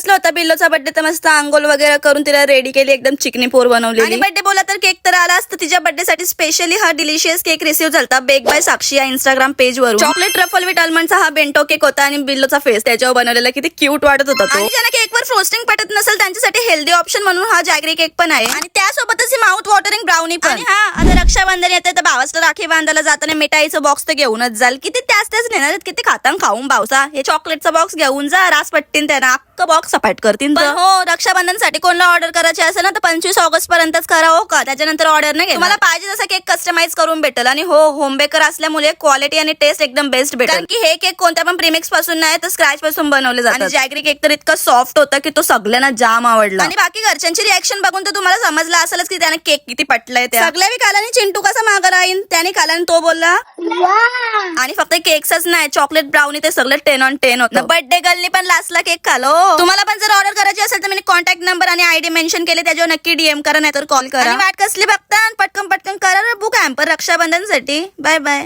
बसला होता बिल्लोचा बर्थडे, तर मस्त आंघोळ वगैरे करून तिला रेडी केली, एकदम चिकनी पोर बनवली. आणि बर्थडे बोला तर केक तर आला असता. तिच्या बर्थडे साठी स्पेशली हा डिलिशियस केक रिसीव्ह झाला बेक बाय साक्षी या इंस्टाग्राम पेज वरून. चॉकलेट ट्रफल विथ आल्मंडचा हा बेंटो केक होता आणि बिल्लोचा फेस त्याच्यावर बनवलेला किती क्यूट वाटत होता तो. आणि ज्यांना केकवर फ्रोस्टिंग पटत नसेल त्यांच्यासाठी हेल्दी ऑप्शन म्हणून हा जॅगरी केक पण आहे आणि त्यासोबतच माउथ वॉटरिंग ब्राउनी पण. आणि हा आता रक्षाबंधन येते तर भावासला राखी बांधायला जाताना मिठाईचं बॉक्स तर घेऊनच जाल. किती त्याच नेणार किती खातान खाऊन भावसा. हे चॉकलेटचा बॉक्स घेऊन जा, रास पट्टीन त्यांना अख्खं बॉक्स सपाट करतील. पण हो, रक्षाबंधनसाठी कोणाला ऑर्डर करायची असेल ना तर 25 ऑगस्ट पर्यंतच करा हो का, त्याच्यानंतर ऑर्डर नाही. तुम्हाला पाहिजे तसा केक कस्टमाइज करून भेटेल. आणि हो, होम बेकर असल्यामुळे क्वालिटी आणि टेस्ट एकदम बेस्ट भेटेल. कारण की हे केक कोणत्या पण प्रीमिक्स पासून नाही तर स्क्रॅच पासून बनवले जातात. आणि जॅगरी केक तर इतका सॉफ्ट होता की तो सगळ्यांना जाम आवडला. आणि बाकी घरच्यांची रिएक्शन बघून तर तुम्हाला समजलं असेलच की त्याने केक किती पटलाय. त्या सगळ्या कालाने चिंटू कसा मागा राहीन, त्याने कालाने तो बोलला. आणि फक्त केक्सच नाही, चॉकलेट ब्राउनी ते सगळं 10 on 10 होतं. बर्थडे गर्लनी पण लास्टला केक खालो. तुम्हाला पण जर ऑर्डर करायची असेल तर मी कॉन्टॅक्ट नंबर आणि आयडी मेन्शन केले, त्याच्यावर नक्की डीएम करा नाही तर कॉल करा. वाट कसली बघता, पटकन करा बुक हॅम्पर रक्षाबंधनसाठी. Bye bye.